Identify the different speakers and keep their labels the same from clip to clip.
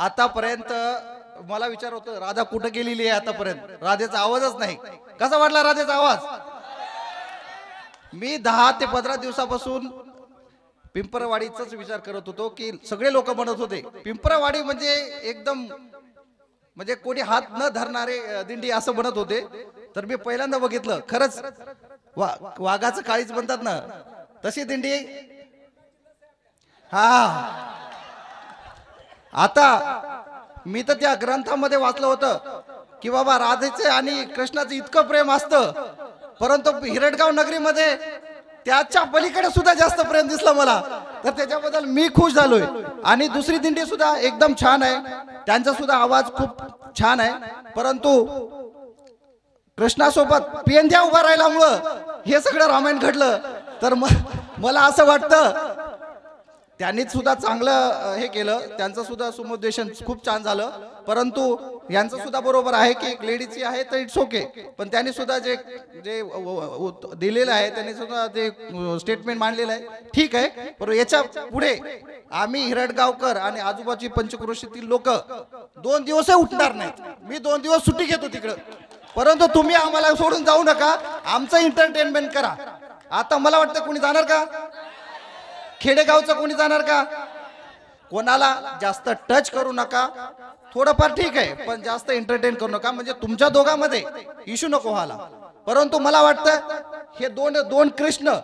Speaker 1: आतापर्यंत मला विचार होतो राधा कुठे गेलेली आहे आतापर्यंत राधेचा आवाजच नाही कसा वाटला राधेचा आवाज मी 10 ते 15 दिवसापासून पिंपरवाडीचाच विचार करत होतो की सगळे लोक म्हणत होते पिंपरवाडी म्हणजे एकदम म्हणजे कोणी हात न धरणारे दिंडी असं म्हणत होते तर मी पहिल्यांदा बघितलं खरंच वाघाचं काळीच म्हणतात ना तशी दिंडी हा आता मी तर त्या ग्रंथामध्ये वाचलं होतं की बाबा राधेचे आणि कृष्णाचं इतकं प्रेम असतं परंतु हिरडगाव नगरीमध्ये त्याच्या पलीकडे सुद्धा जास्त प्रेम दिसलं मला तर त्याच्याबद्दल मी खुश झालोय आणि दुसरी दिंडी सुद्धा एकदम छान आहे त्यांचा सुद्धा आवाज खूप छान आहे परंतु कृष्णासोबत पेंद्या उभा राहिल्यामुळं हे सगळं रामायण घडलं तर मला असं वाटतं त्यांनी सुद्धा चांगलं हे केलं त्यांचं सुद्धा समुपदेशन खूप छान झालं परंतु यांचं सुद्धा बरोबर आहे की एक लेडीची आहे तर इट्स ओके पण त्यांनी सुद्धा जे जे दिलेलं आहे त्यांनी सुद्धा ते स्टेटमेंट मांडलेलं आहे ठीक आहे पण याच्या पुढे आम्ही हिरडगावकर आणि आजूबाजूची पंचक्रोशीतील लोक 2 दिवसही उठणार नाहीत मी 2 दिवस सुट्टी घेतो तिकडं परंतु तुम्ही आम्हाला सोडून जाऊ नका आमचं एंटरटेनमेंट करा आता मला वाटतं कोणी जाणार का खेडेगावचं कोणी जाणार का कोणाला जास्त टच करू नका थोडंफार ठीक आहे पण जास्त एंटरटेन करू नका म्हणजे तुमच्या दोघांमध्ये इश्यू नको व्हायला परंतु मला वाटतं हे दोन कृष्ण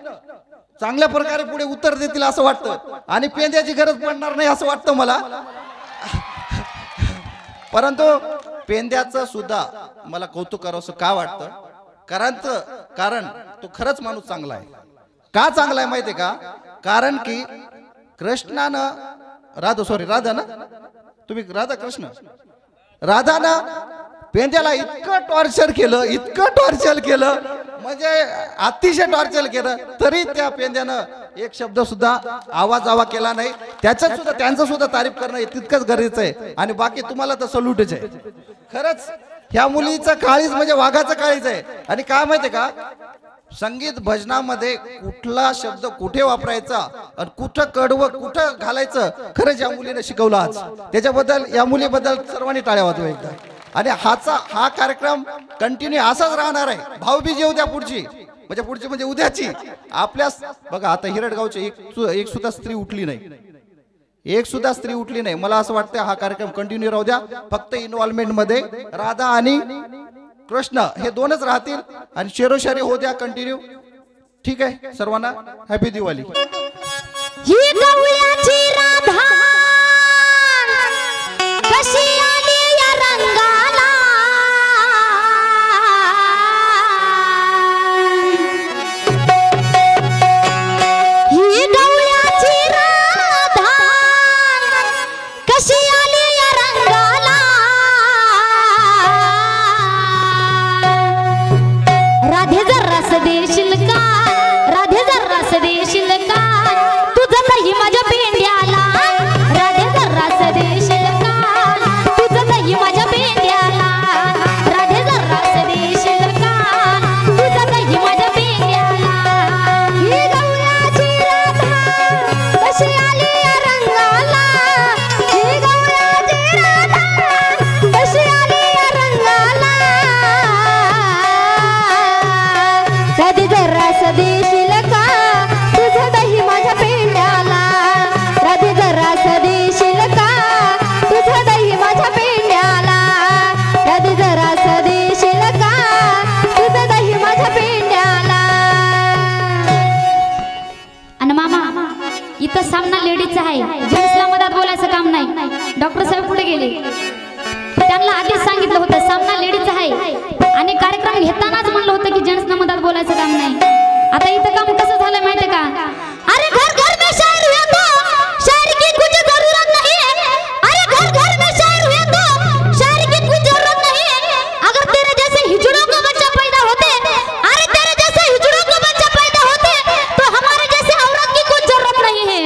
Speaker 1: चांगल्या प्रकारे पुढे उत्तर देतील असं वाटतं आणि पेंद्याची गरज पडणार नाही असं वाटतं मला परंतु पेंद्याचं सुद्धा मला कौतुक करावंसं का वाटतं कारण तो खरंच माणूस चांगला आहे का चांगला आहे माहितीये का कारण की कृष्णानं राधा ना तुम्ही राधा कृष्ण राधानं पेंद्याला इतकं टॉर्चर केलं म्हणजे अतिशय टॉर्चर केलं तरी त्या पेंद्यानं एक शब्द सुद्धा आवाज केला नाही त्यांचं सुद्धा तारीफ करणं तितकंच गरजेचं आहे आणि बाकी तुम्हाला तर सल्यूटच आहे खरंच ह्या मुलीचं काळीज म्हणजे वाघाचं काळीज आहे आणि काय माहितीये का संगीत भजनामध्ये कुठला शब्द कुठे वापरायचा आणि कुठं कडवं कुठं घालायचं खरंच या मुलीने शिकवलं आज त्याच्याबद्दल या मुलीबद्दल सर्वांनी टाळ्या वाजवा एकदा आणि हा कार्यक्रम कंटिन्यू असाच राहणार आहे भाऊबीज येऊ द्या पुढची म्हणजे उद्याची आपल्या बघा आता हिरडगावची एक सुद्धा स्त्री उठली नाही मला असं वाटतं हा कार्यक्रम कंटिन्यू राहू द्या फक्त इन्व्हॉल्वमेंट मध्ये राधा आणि कृष्ण हे 2च राहतील आणि शेरोशारी हो द्या कंटिन्यू ठीक आहे सर्वांना हॅपी दिवाळी
Speaker 2: ही गवळ्याची राधा कशी आली या रंगाला ही गवळ्याची राधा कशी आली या रंगाला राधे जरास देशील का राधे जरास देशील का तुझं नाही माझ्या पेंड्याला राधे जरास देशील का तुझं नाही माझ्या पेंड्याला राधे जरास देशील का तुझं नाही माझ्या पेंड्याला ही गवळ्याची राधा कशी आली या रंगाला ही गवळ्याची राधा कशी आली या रंगाला राधे जरास देशील का तुझं दही माझ्या पेंड्याला राधे जरास देशील का तुझं दही माझ्या पेंड्याला राधे जरास देशील का तुझं दही माझ्या पेंड्याला आणि मामा इथं सामना लेडीजचा आहे जेंट्सला मधात बोलायचं काम नाही डॉक्टर साहेब पुढे गेले त्यांना आधीच सांगितलं होतं सामना लेडीजचा आहे आणि कार्यक्रम घेतानाच म्हणलं होतं की जेंट्सना मधात बोलायचं काम नाही आता इथं काम कसं झालं माहितीये का अरे घर घर में शायर हुए तो शायर की कुछ जरूरत नहीं है अरे घर घर में शायर हुए तो शायर की कुछ जरूरत नहीं है अगर तेरे जैसे हिजड़ों को बच्चा पैदा होते अरे तेरे जैसे हिजड़ों को बच्चा पैदा होते तो हमारे जैसे औरत की कुछ जरूरत नहीं है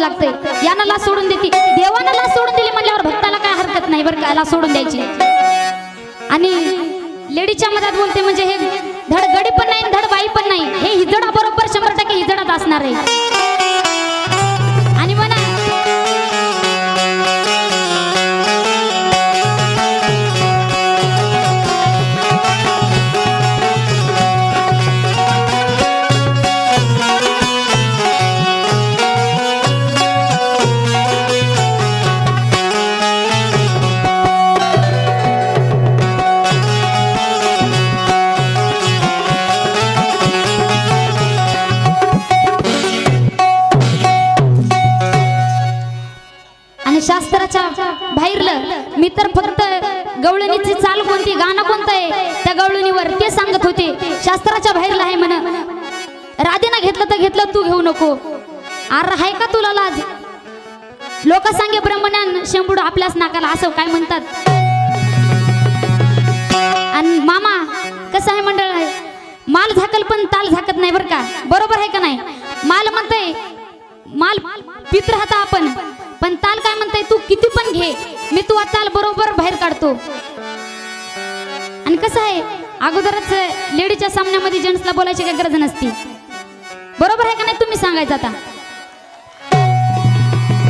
Speaker 2: लागतंय. यानं ला सोडून देते, देवानं ला सोडून दिली म्हणल्यावर भक्ताला काय हरकत नाही बरं का ला सोडून द्यायची. आणि लेडीच्या मधात बोलते म्हणजे हे धड गडी पण नाही धड बाई पण नाही, हे हिजडा बरोबर 100% हिजडाच असणार आहे. आणि म्हणा शास्त्राच्या बाहेरलं मी तर फक्त गवळणीची चाल कोणती गाणं कोणतं आहे त्या गवळणीवर ते सांगत होते. शास्त्राच्या बाहेरला आहे म्हण. राधेनं घेतलं तर घेतलं तू घेऊ नको. अरे आहे का तुला लाज? लोक सांगे ब्रह्मज्ञान शेंबूड आपल्याच नाकाला असं काय म्हणतात. आणि मामा कसं आहे मंडळ आहे माल झाकल पण ताल झाकत नाही बरं का. बरोबर आहे का नाही? माल म्हणतंय माल पित राहता आपण पण ताल काय म्हणताय तू किती पण घे मी तू ताल बरोबर बाहेर काढतो. आणि कसं आहे अगोदरच लेडीच्या सामन्यामध्ये जेंट्सला बोलायची काही गरज नसती. बरोबर आहे का नाही तुम्ही सांगायचं आता.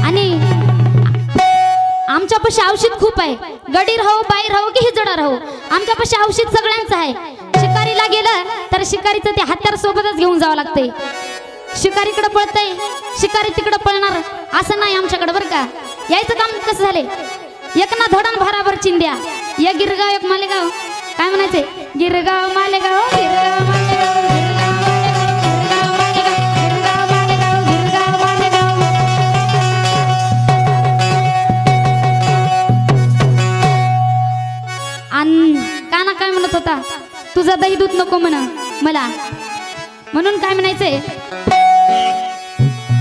Speaker 2: आणि आमच्यापाशी औषध खूप आहे. गडी राहो बाई राहो की हिजडा राहो आमच्यापाशी औषध सगळ्यांचं आहे. शिकारीला गेलं तर शिकारीचं ते हत्यार सोबतच घेऊन जावं लागतंय. शिकारीकडे पळतय शिकारी तिकडे पळणार असं नाही आमच्याकडे बरं का. यायचं काम कसं झाले एक ना धडण भराभर चिंद्या. एक गिरगाव एक मालेगाव काय म्हणायचे गिरगाव मालेगाव गिरगाव मालेगाव गिरगाव मालेगाव गिरगाव मालेगाव. आणि काना काय म्हणत होता तुझा दही दूध नको म्हण मला म्हणून काय म्हणायचंय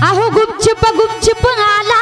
Speaker 2: अहो गुपचुप गुपचुप आला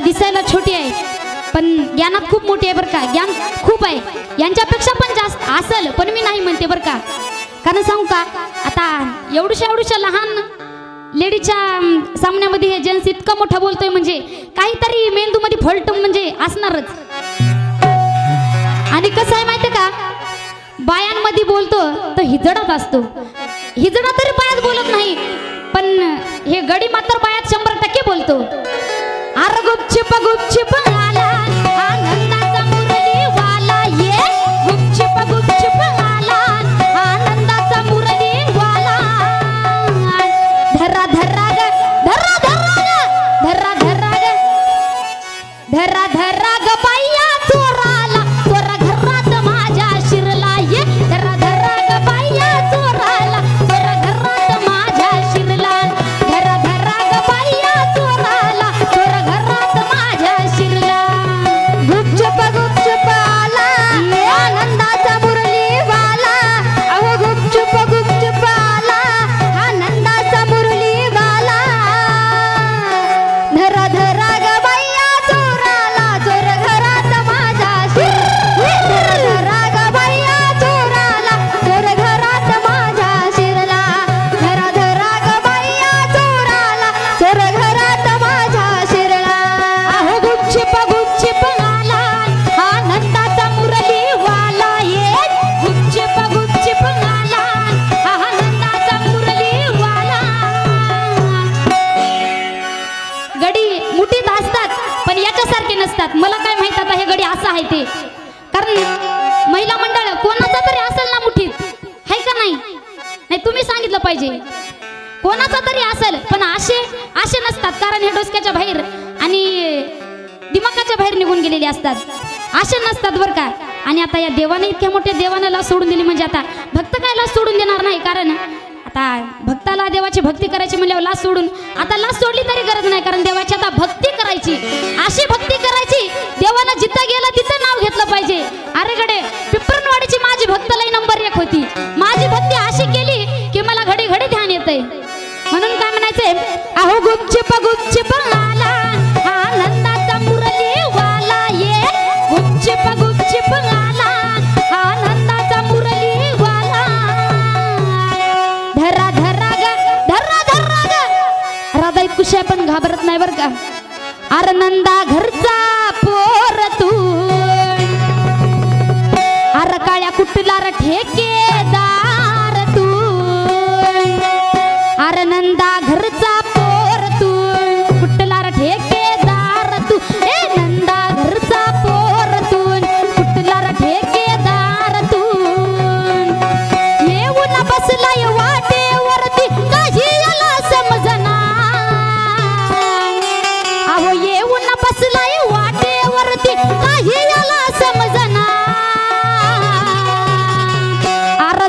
Speaker 2: दिसायला छोटी आहे पण ज्ञानात खूप मोठी आहे बरं का. ज्ञान खूप आहे, यांच्यापेक्षा पण जास्त असेल, पण मी नाही म्हणते बरं का. कारण सांगू का, आता एवढ्या लहान लेडीच्या सामन्यामध्ये हे जेंट्स इतका मोठा बोलतोय म्हणजे काहीतरी मेंदूमध्ये फॉल्ट म्हणजे असणारच. आणि कसं आहे माहिती का, बायांमध्ये बोलतो तर हिजडाच असतो. हिजडा तरी बायात बोलत नाही, पण हे गडी मात्र बायात 100% बोलतो. अरे गुपचिप आला आनंदाचा मुरलीवाला, ये गुपचिप आला आनंदाचा मुरलीवाला. धरा धरा ग धरा धरा ग धरा धरा ग धरा धरा ग बाया चोराला, चोरा घरात माझ्या शिरला. ये धरा धरा ग बाया चोराला, चोरा घरात माझ्या शिरला. धरा धरा ग बाया चोराला, चोरा घरात माझ्या शिरला. गुपचुप आला आनंदाचा मुरलीवाला, अहो गुपचुप आला आनंदाचा मुरलीवाला. धरा धरा ग बाया चोराला, चोर घरात माझ्या शिरला. धरा ग बाया चोराला, चोर घरात माझ्या शिरला. धरा धरा ग बाया चोराला, चोर घरात माझ्या शिरला. अहो गुपचिप आला आनंदाचा मुरलीवाला, ये गुपचिप आला आनंदाचा मुरलीवाला. गडी मुठीत असतात पण याच्यासारखे नसतात. मला काय माहित आता हे गडी असं आहे ते, कारण महिला मंडळ कोणाचा तरी असेल ना मुठीत, आहे का नाही? नाही तुम्ही सांगितलं पाहिजे, कोणाचा तरी असेल, पण असे नसतात. कारण हे डोसक्याच्या बाहेर आणि दिमागाच्या बाहेर निघून गेलेले असतात, असे नसतात बरं का. आणि आता या देवाने, इतक्या मोठ्या देवाने लाच सोडून दिली म्हणजे आता भक्त काय लाच सोडून देणार नाही. कारण आता भक्ताला देवाची भक्ती करायची म्हणल्यावर लाच सोडून, आता लाच सोडली तरी गरज नाही. कारण देवाची आता भक्ती करायची, अशी भक्ती करायची देवानं जिथं गेलं तिथं नाव घेतलं पाहिजे. अरे गडे, पिंपरणवाडीची माझी भक्त लई नंबर 1 होती. माझी भक्ती अशी केली की मला घडी घडी ध्यान येतंय. म्हणून काय म्हणायचंय, अहो गुपचिप आला आनंदाचा मुरलीवाला, ये गुपचिप आला आनंदाचा मुरलीवाला. धरा धरा ग राधा कुशा पण घाबरत नाही बरं का. अरे नंदा घरचा पोर तू, अरे काळ्या कुठला र ठेकेदार तू. अरे नंदा घरचा पोर तू, कुठला र ठेकेदार तू. ए नंदा घरचा पोर तू, कुठला र ठेकेदार तू. येऊन बसलाय वाटेवरती काही याला समजना. अहो येऊन बसलाय वाटेवरती काही याला समजना. अरे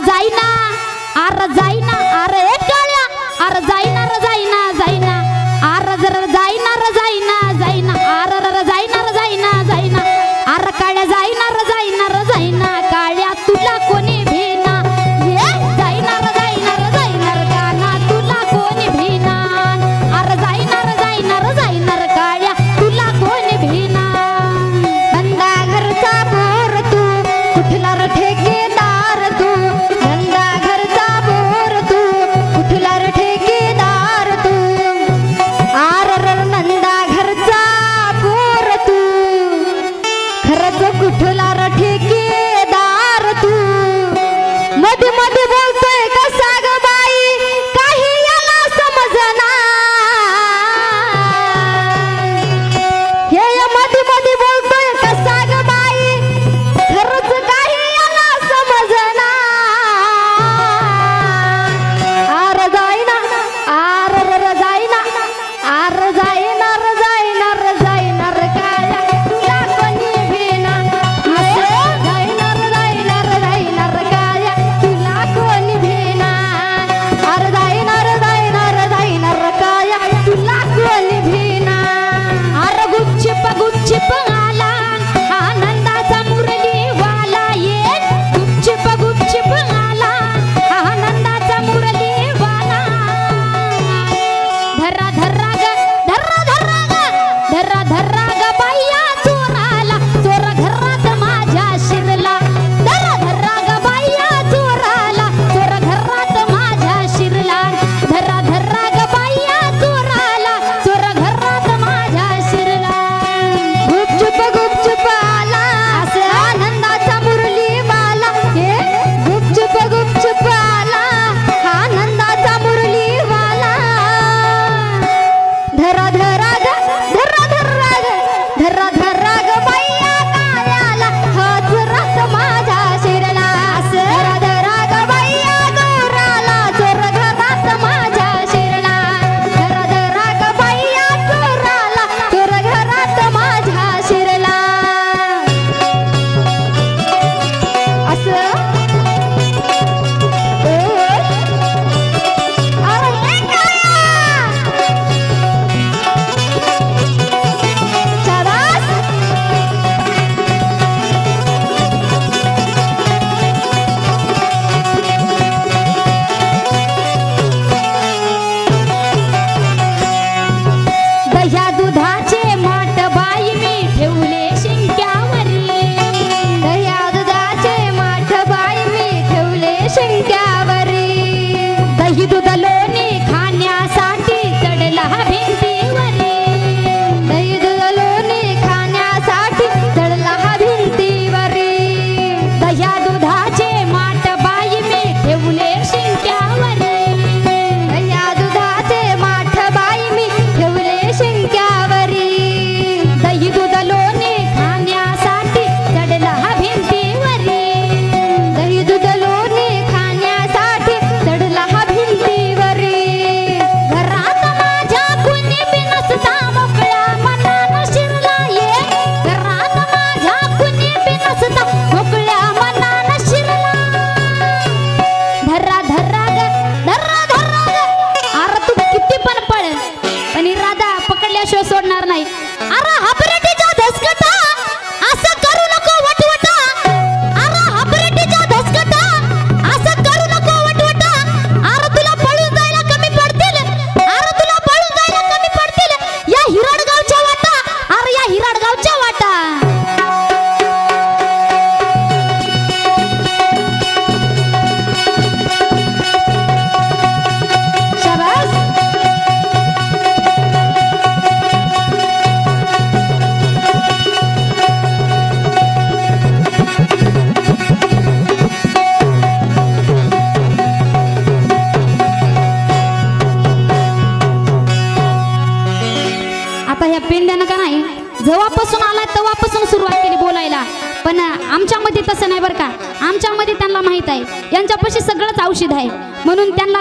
Speaker 2: तसं नाही बरं का. आमच्यामध्ये त्यांना माहीत आहे यांच्यापाशी सगळंच औषध आहे म्हणून त्यांना.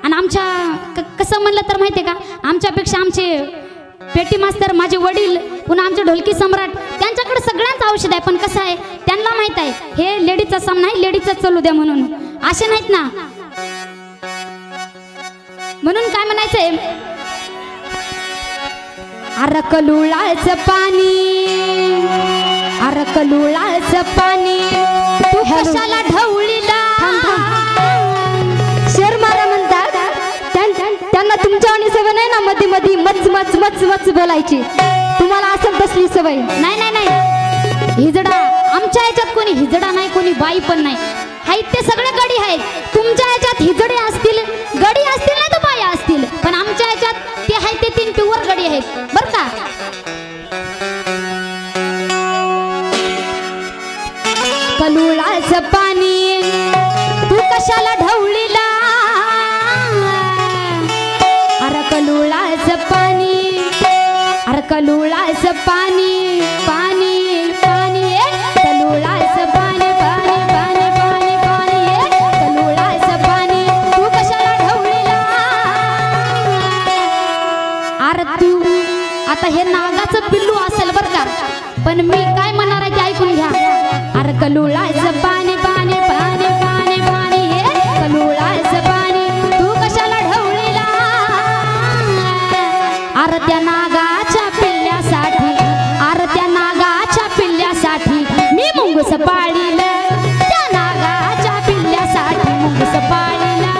Speaker 2: आणि आमच्या कसं म्हणलं तर माहिती आहे का, आमच्यापेक्षा आमचे पेटी मास्तर माझे वडील पुन्हा आमचे ढोलकी सम्राट त्यांच्याकडे सगळ्यांचं औषध आहे. पण कसं आहे त्यांना माहीत आहे हे लेडीजचा सामना आहे, लेडीजचाच चालू द्या म्हणून. असे नाहीत ना. म्हणून काय म्हणायचंय, अरकलुळाचं पाणी, अरकलुळाचं पाणी तू कशाला ढवळीला.
Speaker 3: शेर मारा म्हणतात त्यांना तुमच्या आणि सवय नाही ना मध्ये मध्ये मच मच मच मच बोलायची. तुम्हाला असं तसली सवय
Speaker 2: नाही नाही नाही. हिजडा आमच्या याच्यात कोणी हिजडा नाही, कोणी बाई पण नाही. आहेत ते सगळे गडी आहेत. तुमच्या याच्यात हिजडे असतील, गडी असतील नाही तर बाया असतील, पण आमच्या याच्यात ते आहेत ते 3 प्युअर गडी आहेत बर का. कलुळाचं पाणी तू कशाला ढवळीला. अरकलुळाचं पाणी, अरकलुळाचं पाणी पाणी पाणी कलुळाचं पाणी पाणी पाणी पाणी पाणी कलुळाचं पाणी तू कशाला ढवळीला. अरे तू आता हे नागाचं पिल्लू असेल बर का, पण मी काय म्हणणार आहे ते ऐकून घ्या. अरकलुळाचं पाणी पाणी पाणी पाणी पाणी कलुळाचं पाणी तू कशाला ढवळीला. अरे त्या नागाच्या पिल्ल्यासाठी, अरे त्या नागाच्या पिल्ल्यासाठी मी मुंगूस पाळीलं. त्या नागाच्या पिल्ल्यासाठी मुंगूस पाळीलं,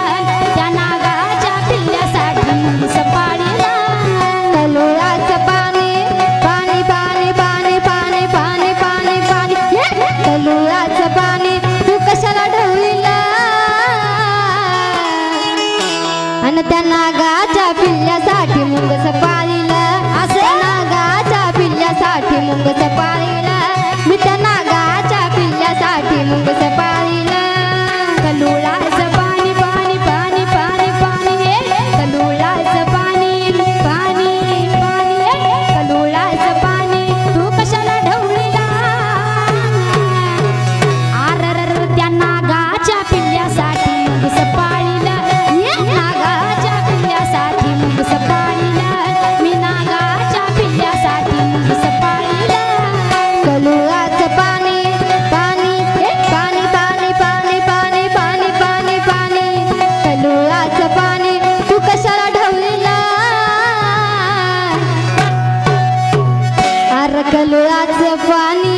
Speaker 2: त्या नागाच्या पिल्ल्यासाठी मुंगूस पाळीलं.
Speaker 3: कलुळाचं पाणी पाणी पाणी पाणी पाणी पाणी पाणी पाणी कलुळाचं पाणी तू कशाला ढवळीला. आणि त्या नागाच्या पिल्ल्यासाठी मुंगस पाळीला. असं नागाच्या पिल्ल्यासाठी मुंगस पाळीला. मी त्या नागाच्या पिल्ल्यासाठी मुंगस पाळीला.
Speaker 2: कलुळाचं पाणी पाणी पाणी पाणी पाणी कलुळाचं पाणी पाणी पाणी कलुळाचं पाणी तू कशाला ढवळीला. आरर त्या नागाच्या पिल्ल्यासाठी मुंगूस पाळीलं. नागाच्या पिल्ल्यासाठी मुंगूस पाळीलं. मी नागाच्या पिल्ल्यासाठी मुंगूस पाळीलं.
Speaker 3: कलुळाचं पाणी पाणी पाणी पाणी पाणी पाणी पाणी पाणी पाणी कलुळाचं पाणी तू कशाला ढवळीला. अरे कलुळाचं पाणी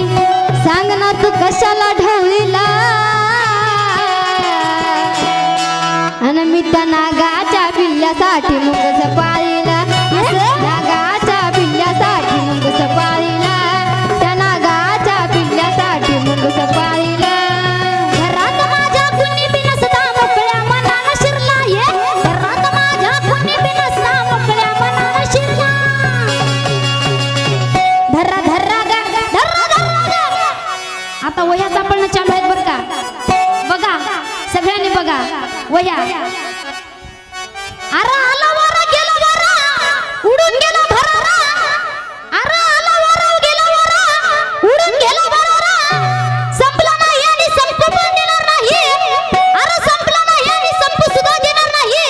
Speaker 3: सांग ना तू कशाला ढवळीला. आणि मी त्या नागाच्या पिल्ल्यासाठी मुंगस पाळीला. नागाच्या पिल्ल्यासाठी मुंगस पाळीला. त्या नागाच्या पिल्ल्यासाठी मुंगस पाळीला.
Speaker 2: घरात माझ्या कुणी बिनसता मोकळ्या मनानं शिरला. घरात माझ्या कुणी बिनसता मोकळ्या मनानं शिरला. धर्रा धर्रा गा धर्रा धर्रा गा. आता वह्या सापडणं चालू आहेत बरं का. बघा सगळ्यांनी बघा वह्या. अरे आला वारा गेला वारा उडून गेला भरारा. अरे आला वारा गेला वारा उडून गेला भरारा. संपला नाही आणि संपू पण देणार नाही. अरे संपला नाही आणि संपू सुद्धा देणार नाही.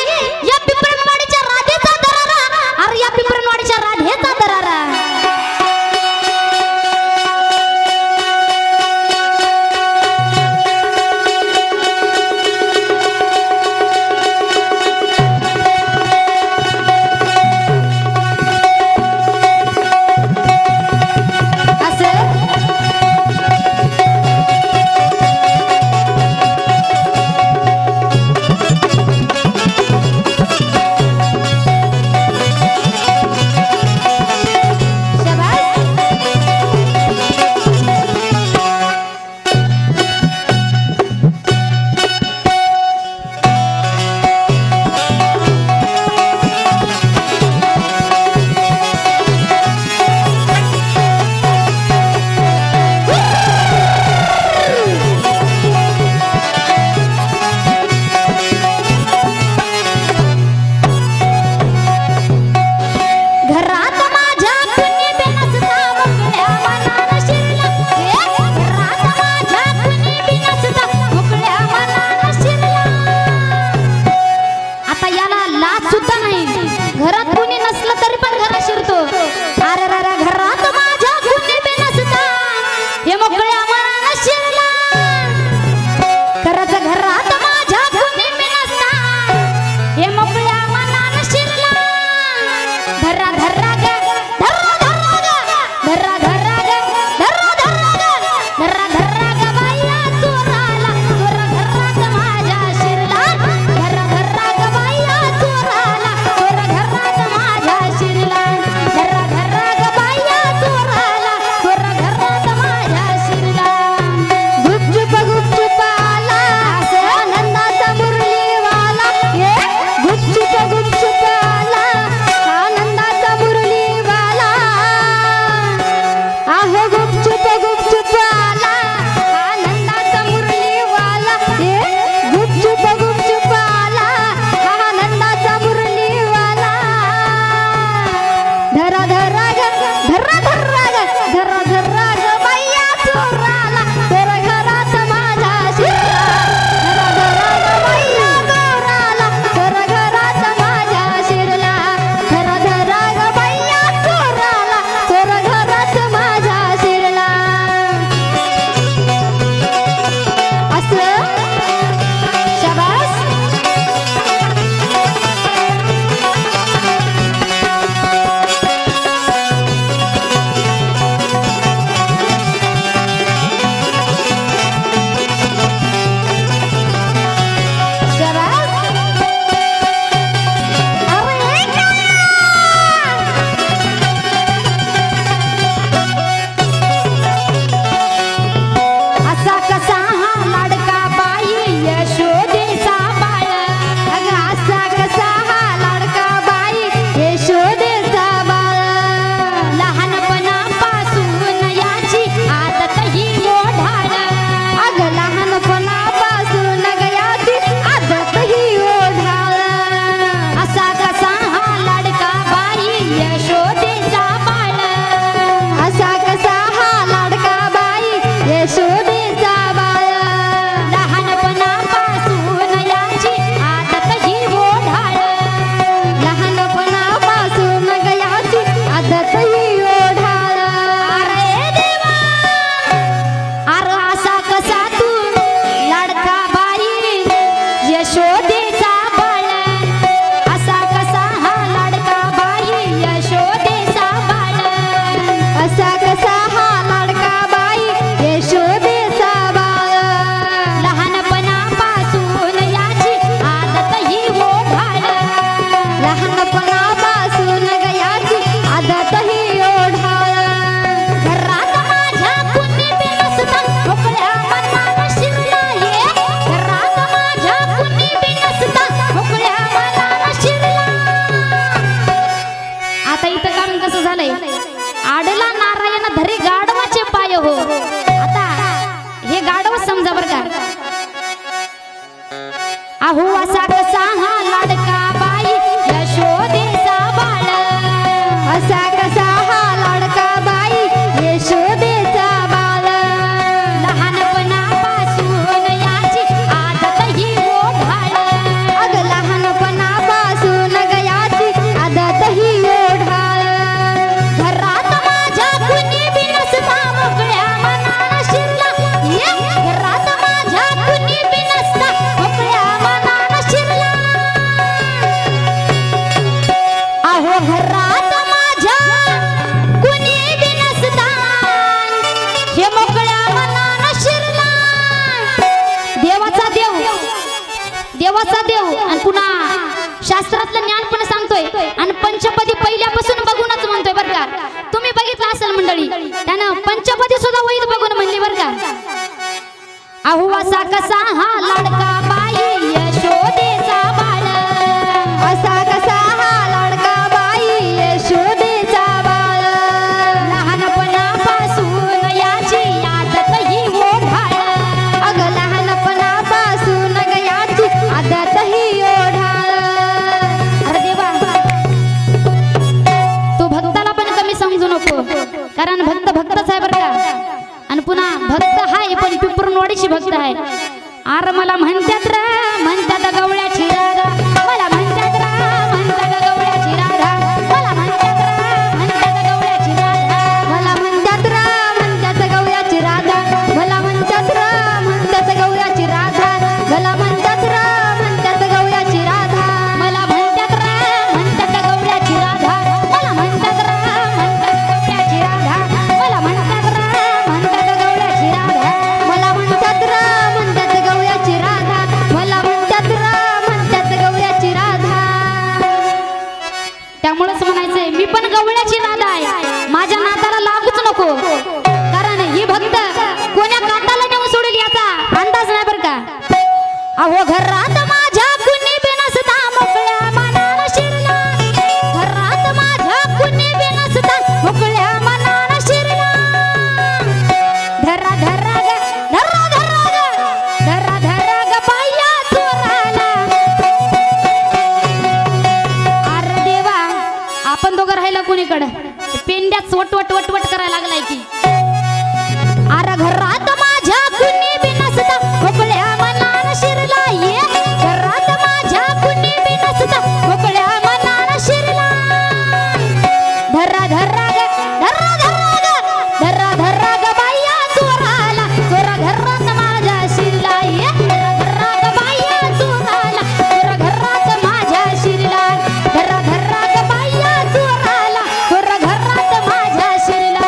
Speaker 2: या पिंपळवाडीच्या राधेचा दरारा. अरे या पिंपळवाडीच्या राधेचा दरारा. अहो असा कसा हा लाडका बाई यशोदेचा बाळ
Speaker 3: असा कसा हा लाडका बाई यशोदेचा बाळ
Speaker 2: लहानपणापासून याची आदत ही ओढाळ
Speaker 3: अग लहानपणापासून गयाची आदत ही ओढाळ
Speaker 2: घरात माझ्या कुणी बी नसता मोकळ्या मनानं शिरला ये घरात माझ्या कुणी बी नसता मोकळ्या मनानं शिरला
Speaker 3: अहो
Speaker 2: घरात माझ्या कुणी बी नसता हे मोकळ्या मनानं शिरला देवाचा देव आणि पुन्हा शास्त्रातलं ज्ञान पण सांगतोय आणि पंचपदी पहिल्यापासून बघूनच म्हणतोय बरं का तुम्ही बघितलं असेल मंडळी त्यानं पंचपदी सुद्धा वहीत बघून म्हणली बरं का अहो असा कसा हा लाडका बाई यशोदेचा बाळ
Speaker 3: असा कसा हा लाडका बाई यशोदेचा बाळ
Speaker 2: लहानपणापासून याची आदत ही ओढाळ
Speaker 3: अग लहानपणापासून गयाची आदत ही ओढाळ
Speaker 2: अरे देवा तू भक्ताला पण कमी समजू नको कारण भक्त भक्तच आहे बरं का आणि पुन्हा भक्त हाय पण पिंपरुणवाडीची भक्त आहे आर मला म्हणतात गवळ्याची राधा मला म्हणतात गवळ्याची राधा मला म्हणतात गवळ्याची राधा
Speaker 3: मला म्हणतात गवळ्याची राधा मला म्हणतात गवळ्याची राधा मला म्हणतात गवळ्याची राधा
Speaker 2: मला म्हणतात गवळ्याची राधा मला म्हणतात गवळ्याची राधा मला म्हणतात गवळ्याची राधा
Speaker 3: मला म्हणतात गवळ्याची राधा मला म्हणतात गवळ्याची राधा
Speaker 2: त्यामुळेच म्हणायचंय मी पण गवळ्याची राधा आहे माझ्या नादाला लागूच नको कारण ही भक्त कोण्या काटाला नेऊन सोडेल याचा अंदाज नाही बरं का अहो घरात माझ्या कुणी बी नसता मोकळ्या मनानं शिरला घरात माझ्या कुणी बी नसता मोकळ्या मनानं शिरला धरा धरा ग बाया चोराला अरे देवा आपण दोघं राहिलं कुणीकडं पेंड्यात वट करायला लागलाय की अरे घरात माझ्या कुणी बी नसता मोकळ्या मनानं शिरला ये घरात माझ्या कुणी बी नसता मोकळ्या मनानं शिरला धरा धरा ग बाया चोराला चोरा घरात माझ्या शिरला ये धरा ग बाया चोराला चोरा घरात माझ्या शिरला धरा ग बाया चोराला चोरा घरात माझ्या शिरला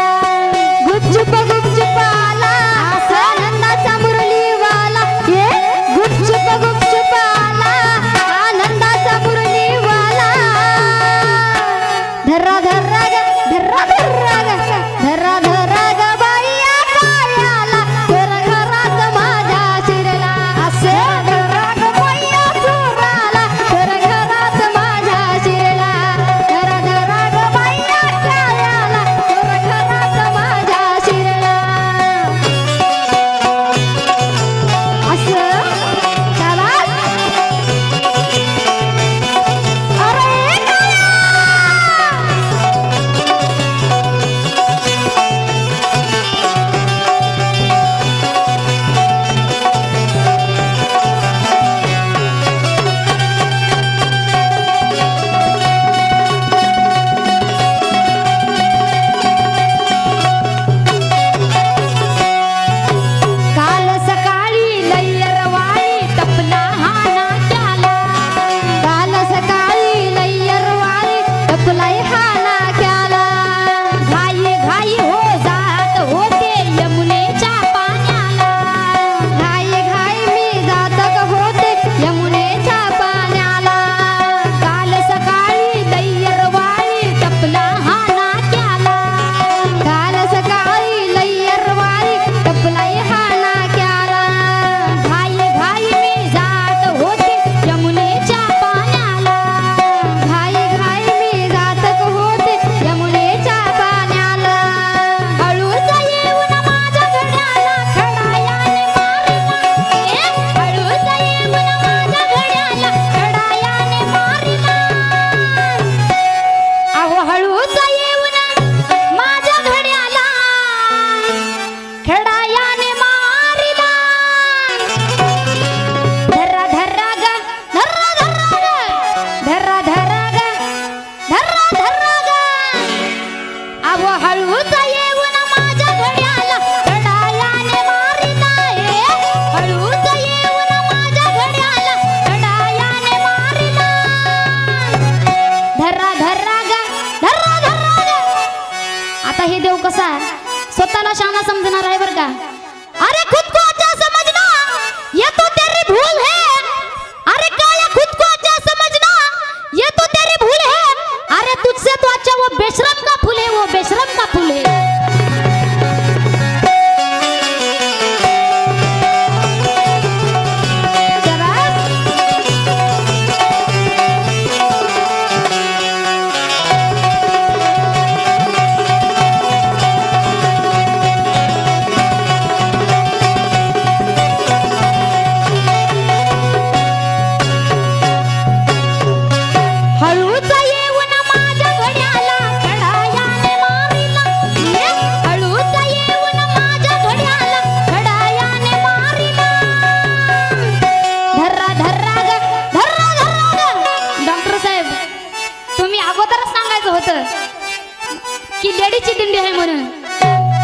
Speaker 2: म्हणून.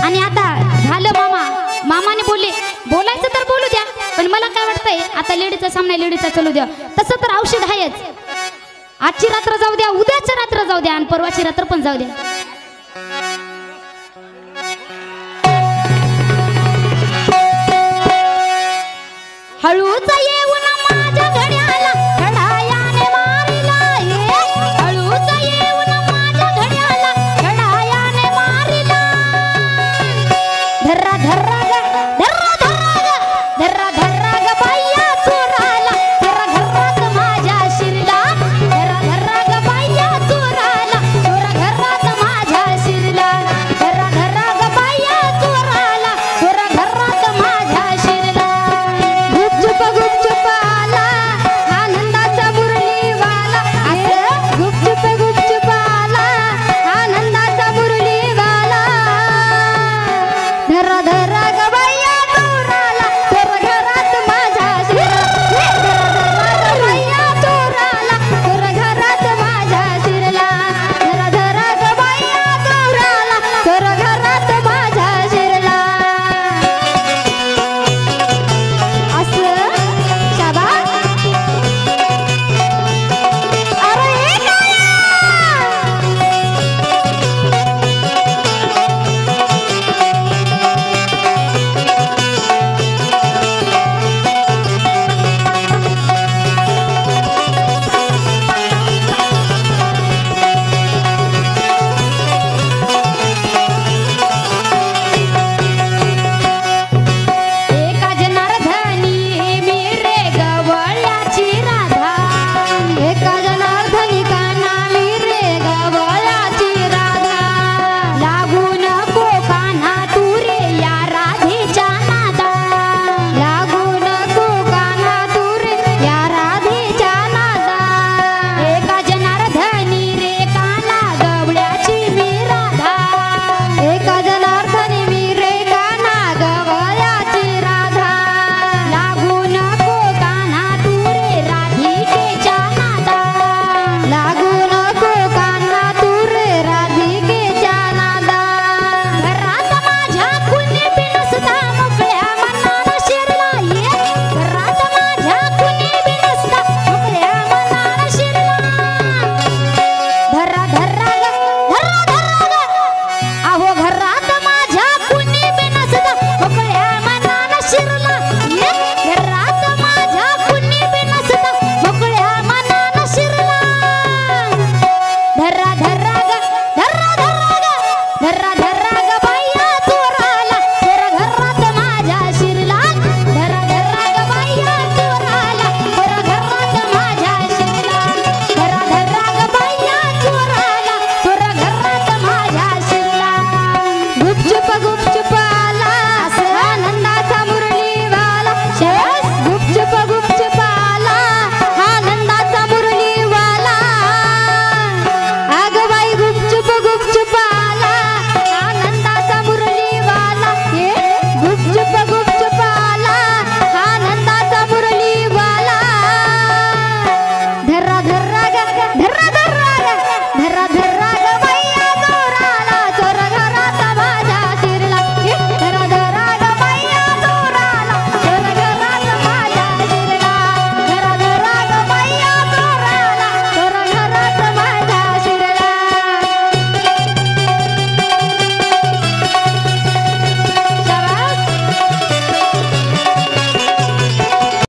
Speaker 2: आणि आता झालं मामाने बोलायचं तर बोलू द्या, पण मला काय वाटतंय आता लेडीचा सामना लेडीचा चालू द्या. तसं तर औषध आहेच. आजची रात्र जाऊ द्या, उद्याची रात्र जाऊ द्या, आणि परवाची रात्र पण जाऊ द्या. हळूच येऊन